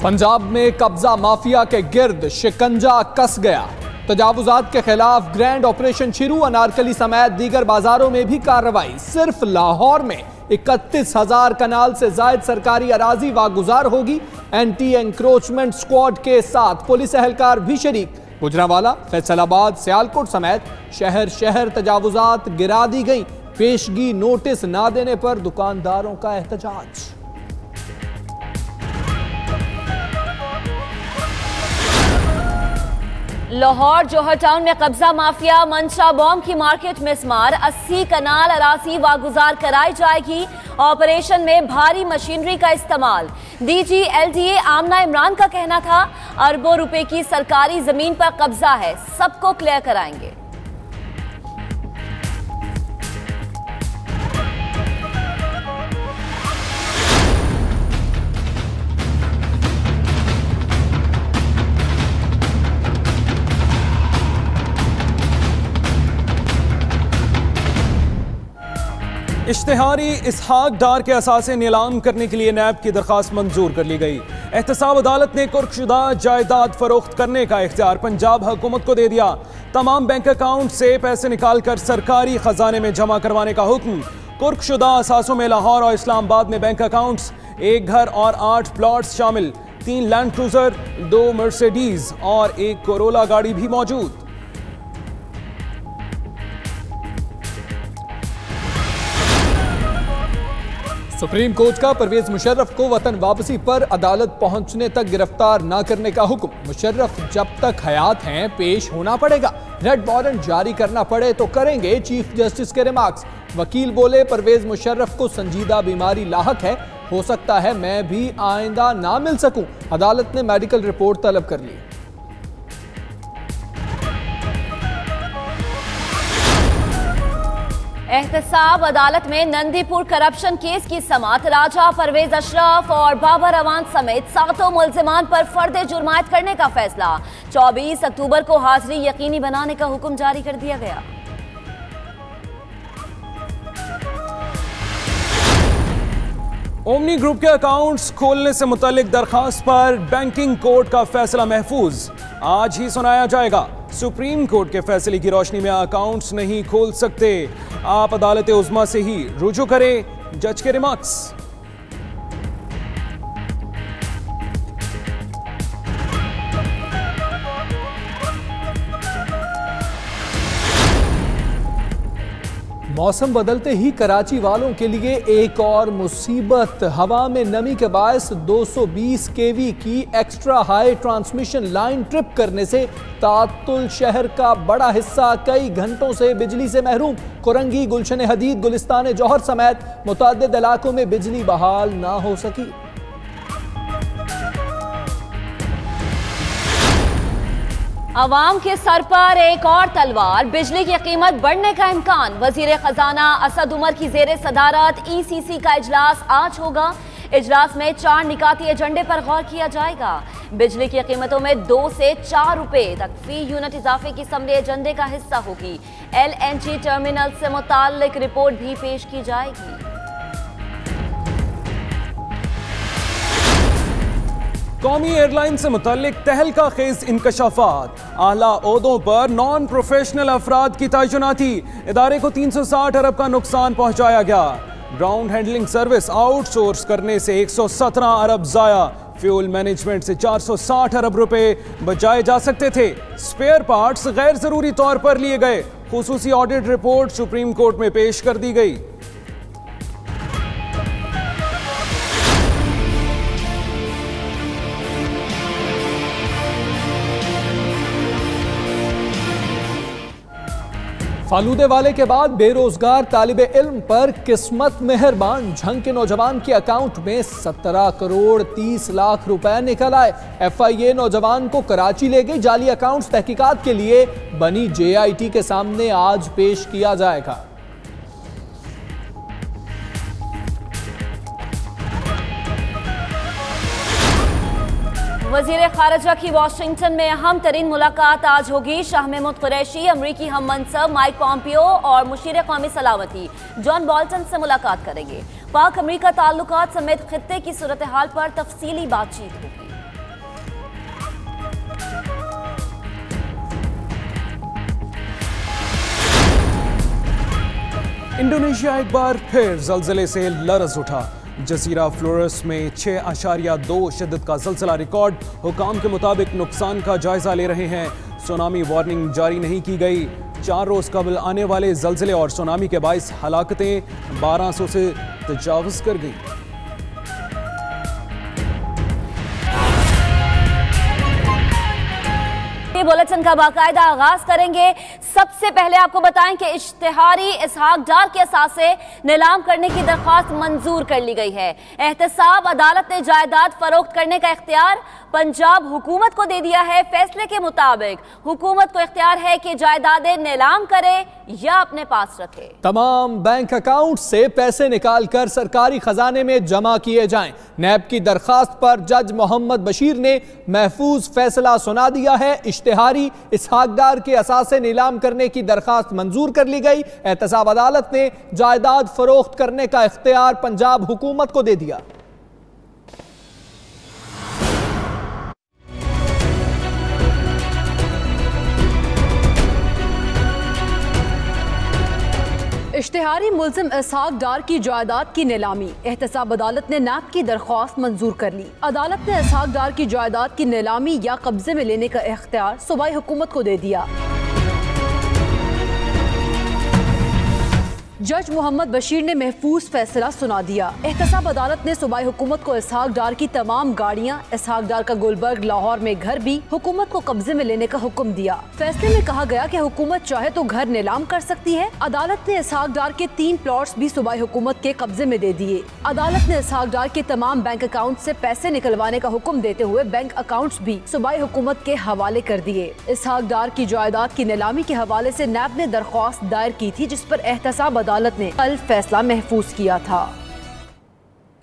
पंजाब में कब्जा माफिया के गिर्द शिकंजा कस गया। तजावुजात के खिलाफ ग्रैंड ऑपरेशन शुरू। अनारकली समेत दीगर बाजारों में भी कार्रवाई। सिर्फ लाहौर में 31,000 कनाल से जायद सरकारी अराजी वागुजार होगी। एंटी एंक्रोचमेंट स्क्वाड के साथ पुलिस एहलकार भी शरीक। गुजरांवाला, फैसलाबाद, सियालकोट समेत शहर शहर तजावुजात गिरा दी गई। पेशगी नोटिस ना देने पर दुकानदारों का एहतजाज। लाहौर जौहर टाउन में कब्जा माफिया मंशा बॉम्ब की मार्केट मिसमार। 80 कनाल अरासी वागुजार कराई जाएगी। ऑपरेशन में भारी मशीनरी का इस्तेमाल। डीजी एलडीए आमना इमरान का कहना था अरबों रुपए की सरकारी जमीन पर कब्जा है, सबको क्लियर कराएंगे। इश्तिहारी इसहाक डार के असासे नीलाम करने के लिए नैब की दरखास्त मंजूर कर ली गई। एहतसाब अदालत ने कुर्कशुदा जायदाद फरोख्त करने का इख्तियार पंजाब हुकूमत को दे दिया। तमाम बैंक अकाउंट से पैसे निकालकर सरकारी खजाने में जमा करवाने का हुक्म। कुर्कशुदा असासों में लाहौर और इस्लामाबाद में बैंक अकाउंट्स, एक घर और 8 प्लॉट्स शामिल। 3 लैंड क्रूजर, 2 मर्सिडीज और 1 कोरोला गाड़ी भी मौजूद। सुप्रीम कोर्ट का परवेज मुशर्रफ को वतन वापसी पर अदालत पहुंचने तक गिरफ्तार न करने का हुक्म। मुशर्रफ जब तक हयात हैं पेश होना पड़ेगा। रेड वारंट जारी करना पड़े तो करेंगे, चीफ जस्टिस के रिमार्क्स। वकील बोले परवेज मुशर्रफ को संजीदा बीमारी लाहक है, हो सकता है मैं भी आइंदा ना मिल सकूं। अदालत ने मेडिकल रिपोर्ट तलब कर ली। एहतसाब अदालत में नंदीपुर करप्शन केस की समाअत। राजा परवेज अशरफ और बाबर अवान समेत 7 मुल्जिमान पर फर्द जुर्मायत करने का फैसला। 24 अक्टूबर को हाजिरी यकीनी बनाने का हुक्म जारी कर दिया गया। ओमनी ग्रुप के अकाउंट्स खोलने से मुतल्लिक दरखास्त पर बैंकिंग कोर्ट का फैसला महफूज आज ही सुनाया जाएगा। सुप्रीम कोर्ट के फैसले की रोशनी में अकाउंट्स नहीं खोल सकते, आप अदालत उज़्मा से ही रुजू करें, जज के रिमार्क्स। मौसम बदलते ही कराची वालों के लिए एक और मुसीबत। हवा में नमी के बायस 220 केवी की extra high transmission line trip करने से तातुल शहर का बड़ा हिस्सा कई घंटों से बिजली से महरूम। कुरंगी, गुलशन हदीद, गुलिस्तान जौहर समेत मुतअद्दिद इलाकों में बिजली बहाल ना हो सकी। अवाम के सर पर एक और तलवार। बिजली की कीमत बढ़ने का इम्कान। वजीर खजाना असद उमर की जेर सदारत ECC का इजलास आज होगा। इजलास में 4 निकाती एजेंडे पर गौर किया जाएगा। बिजली की कीमतों में 2 से 4 रुपए तक फी यूनिट इजाफे की समरी एजेंडे का हिस्सा होगी। LNG टर्मिनल से मुताल्लिक रिपोर्ट भी पेश की जाएगी। कौमी एयरलाइन से मुतल्लिक तहलका खेज इंकशाफात। आला ओहदों पर नॉन प्रोफेशनल अफराद की तैनाती। इदारे को 360 अरब का नुकसान पहुंचाया गया। ग्राउंड हैंडलिंग सर्विस आउटसोर्स करने से 117 अरब जाया। फ्यूल मैनेजमेंट से 460 अरब रुपए बचाए जा सकते थे। स्पेयर पार्ट्स गैर जरूरी तौर पर लिए गए। खुसूसी ऑडिट रिपोर्ट सुप्रीम कोर्ट में पेश कर दी गई। फालूदे वाले के बाद बेरोजगार तालिबे इल्म पर किस्मत मेहरबान। झंग के नौजवान के अकाउंट में 17 करोड़ 30 लाख रुपए निकल आए। FIA नौजवान को कराची ले गई। जाली अकाउंट्स तहकीकात के लिए बनी JIT के सामने आज पेश किया जाएगा। वजीर खारजा की वाशिंगटन में अहम तरीन मुलाकात आज होगी। शाह महमूद कुरैशी, अमरीकी हम मनसब माइक पॉम्पियो और मुशीर कौमी सलामती जॉन बोल्टन से मुलाकात करेंगे। पाक अमरीका ताल्लुकात समेत खित्ते की सूरत हाल पर तफसीली बातचीत होगी। इंडोनेशिया एक बार फिर जल्जले से लरज़ उठा। जजीरा फ्लोरेस में 6.2 शिद्दत का जल्जला रिकॉर्ड। हुकाम के मुताबिक नुकसान का जायजा ले रहे हैं। सुनामी वार्निंग जारी नहीं की गई। 4 रोज कबल आने वाले जल्जले और सुनामी के बाइस हलाकतें 1200 से तजावुज कर गई। बुलेटिन का बाकायदा आगाज करेंगे। सबसे पहले आपको बताएं कि इश्तिहारी इसहाक डार के असासे नीलाम करने की दरख्वास्त मंजूर कर ली गई है। एहतसाब अदालत ने जायदाद फरोख्त करने का इख्तियार पंजाब हुकूमत को दे दिया है। फैसले के मुताबिक हुकूमत को इख्तियार है कि जायदादें नीलाम करे या अपने पास रखे। तमाम बैंक अकाउंट से पैसे निकालकर सरकारी खजाने में जमा किए जाएं। नैब की दरखास्त पर जज मोहम्मद बशीर ने महफूज फैसला सुना दिया है। इश्तिहारी इसहाक डार के असासे नीलाम करने की दरखास्त मंजूर कर ली गई। एहतसाब अदालत ने जायदाद फरोख्त करने का इख्तियार पंजाब हुकूमत को दे दिया। इश्तिहारी मुल्जिम इसहाक डार की जायदाद की नीलामी। एहतसाब अदालत ने नैब की दरख्वास्त मंजूर कर ली। अदालत ने इसहाक डार की जायदाद की नीलामी या कब्जे में लेने का इख्तियार सूबाई हुकूमत को दे दिया। जज मोहम्मद बशीर ने महफूज फैसला सुना दिया। एहतसाब अदालत ने सूबाई हुकूमत को इसहाक डार की तमाम गाड़ियां, इसहाक डार का गुलबर्ग लाहौर में घर भी हुकूमत को कब्जे में लेने का हुक्म दिया। फैसले में कहा गया कि हुकूमत चाहे तो घर नीलाम कर सकती है। अदालत ने इसहाक डार के 3 प्लॉट्स भी सूबाई हुकूमत के कब्जे में दे दिए। अदालत ने इसहाक डार के तमाम बैंक अकाउंट से पैसे निकलवाने का हुक्म देते हुए बैंक अकाउंट्स भी सूबाई हुकूमत के हवाले कर दिए। इसहाक डार की जायदाद की नीलामी के हवाले से नैब ने दरख्वास्त दायर की थी, जिस पर एहतसाब अदालत ने कल फैसला महफूज किया था।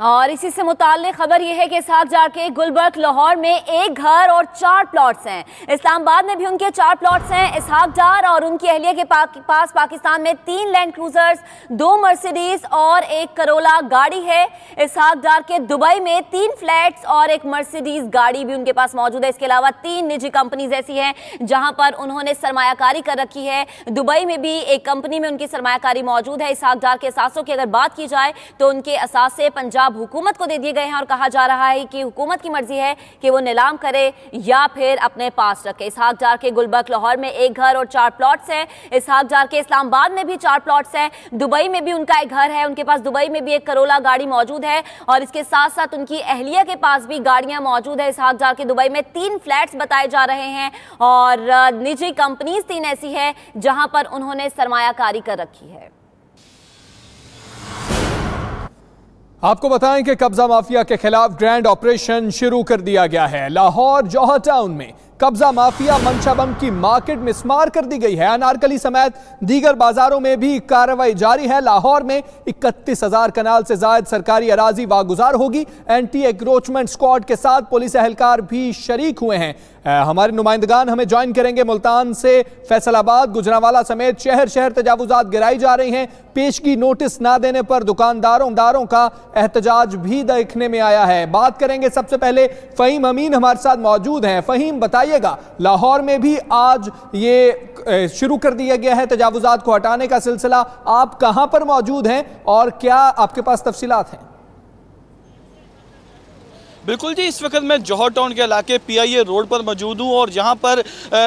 और इसी से मुताल्लिक खबर यह है कि इसहाक डार के गुलबर्ग लाहौर में एक घर और 4 प्लॉट्स हैं। इस्लामाबाद में भी उनके 4 प्लॉट्स हैं। इसहाक डार और उनकी अहलिया के पास पाकिस्तान में 3 लैंड क्रूजर्स, 2 मर्सिडीज और 1 करोला गाड़ी है। इसहाक डार के दुबई में 3 फ्लैट्स और 1 मर्सिडीज गाड़ी भी उनके पास मौजूद है। इसके अलावा 3 निजी कंपनीज ऐसी हैं जहां पर उन्होंने सरमायाकारी कर रखी है। दुबई में भी एक कंपनी में उनकी सरमायाकारी मौजूद है। इसहाक डार के असासों की अगर बात की जाए तो उनके असासे पंजाब हुकूमत को दे दिए गए हैं और कहा जा रहा है कि हुकूमत की मर्जी है कि वो नीलाम करे या फिर अपने पास रखे। इसहाक डार के गुलबर्ग लाहौर में 1 घर और 4 प्लॉट्स हैं। इसहाक डार के इस्लामाबाद में भी 4 प्लॉट्स हैं। दुबई में भी उनका एक घर है। उनके पास दुबई में भी 1 करोला गाड़ी मौजूद है और इसके साथ साथ उनकी अहलिया के पास भी गाड़ियां मौजूद है। इसहाक डार के दुबई में 3 फ्लैट्स बताए जा रहे हैं और निजी कंपनीज 3 ऐसी है जहां पर उन्होंने सरमायाकारी कर रखी है। आपको बताएं कि कब्जा माफिया के खिलाफ ग्रैंड ऑपरेशन शुरू कर दिया गया है। लाहौर जौहर टाउन में कब्जा माफिया मंशा बम की मार्केट मिसमार कर दी गई है। अनारकली समेत दीगर बाजारों में भी कार्रवाई जारी है। लाहौर में 31,000 कनाल से ज्यादा सरकारी अराजी वागुजार होगी। एंटी एंक्रोचमेंट स्क्वाड के साथ पुलिस एहलकार भी शरीक हुए हैं। हमारे नुमाइंदगान हमें ज्वाइन करेंगे मुल्तान से। फैसलाबाद, गुजरांवाला समेत शहर शहर तजावुजात गिराई जा रही हैं। पेशगी नोटिस ना देने पर दुकानदारों का एहतजाज भी देखने में आया है। बात करेंगे सबसे पहले फहीम अमीन हमारे साथ मौजूद हैं। फहीम, बताइएगा, लाहौर में भी आज ये शुरू कर दिया गया है तजावुजात को हटाने का सिलसिला। आप कहां पर मौजूद हैं और क्या आपके पास तफसीलात हैं? बिल्कुल जी, इस वक्त मैं जौहर टाउन के इलाके PIA रोड पर मौजूद हूँ और जहाँ पर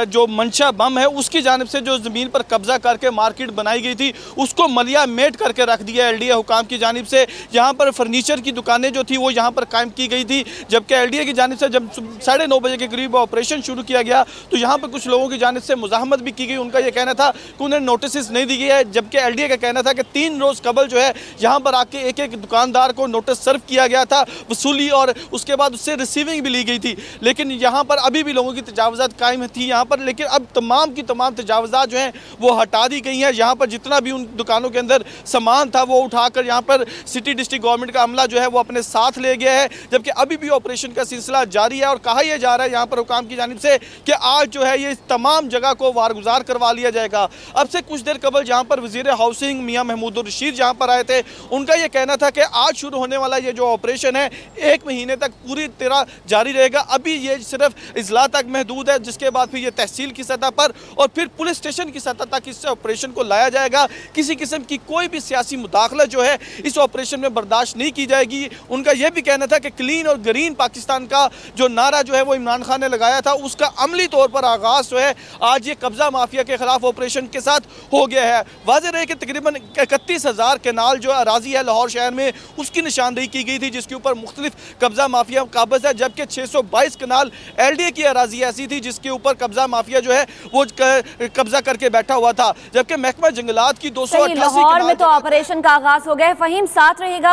जो मंशा बम है उसकी जानिब से जो ज़मीन पर कब्जा करके मार्केट बनाई गई थी उसको मलिया मेट करके रख दिया LDA हुकाम की जानिब से। यहाँ पर फर्नीचर की दुकानें जो थी वो यहाँ पर कायम की गई थी, जबकि LDA की जानिब से जब 9:30 बजे के करीब ऑपरेशन शुरू किया गया तो यहाँ पर कुछ लोगों की जानिब से मुजाहमत भी की गई। उनका यह कहना था कि उन्हें नोटिस नहीं दी गई है, जबकि LDA का कहना था कि 3 रोज़ कबल जो है यहाँ पर आके एक दुकानदार को नोटिस सर्व किया गया था, वसूली और उसके बाद उससे रिसीविंग भी ली गई थी। लेकिन यहाँ पर अभी भी लोगों की तजावुजात कायम थी यहाँ पर, लेकिन अब तमाम की तमाम तजावुजात जो हैं वो हटा दी गई हैं। यहाँ पर जितना भी उन दुकानों के अंदर सामान था वो उठाकर यहाँ पर सिटी डिस्ट्रिक्ट गवर्नमेंट का अमला जो है वो अपने साथ ले गया है, जबकि अभी भी ऑपरेशन का सिलसिला जारी है। और कहा यह जा रहा है यहाँ पर हुकाम की जानिब से कि आज जो है ये तमाम जगह को वारगुजार करवा लिया जाएगा। अब से कुछ देर कबल जहाँ पर वज़ीर हाउसिंग मियाँ महमूद रशीद जहाँ पर आए थे, उनका यह कहना था कि आज शुरू होने वाला ये जो ऑपरेशन है 1 महीने तक पूरी तरह जारी रहेगा। अभी ये सिर्फ इजला तक महदूद है, जिसके बाद फिर ये तहसील की सतह पर और फिर पुलिस स्टेशन की सतह तक इस ऑपरेशन को लाया जाएगा। किसी किस्म की कोई भी सियासी मुदाखलत जो है इस ऑपरेशन में बर्दाश्त नहीं की जाएगी। उनका यह भी कहना था कि क्लीन और ग्रीन पाकिस्तान का जो नारा जो है वो इमरान खान ने लगाया था, उसका अमली तौर पर आगाज जो है आज ये कब्जा माफिया के खिलाफ ऑपरेशन के साथ हो गया है। वाज़ेह रहे कि तकरीबन 31,000 केनाल जो अराजी है लाहौर शहर में, उसकी निशानदेही की गई थी, जिसके ऊपर मुख्तलिफ कब्जा माफिया काबज है, जबकि 622 केनाल LDA की अराजी ऐसी थी जिसके ऊपर कब्जा माफिया जो है वो कब्जा करके बैठा हुआ था, जबकि महकमा जंगलात की 288 लाहौर में तो ऑपरेशन का आगाज हो गया। फहीम साथ रहेगा।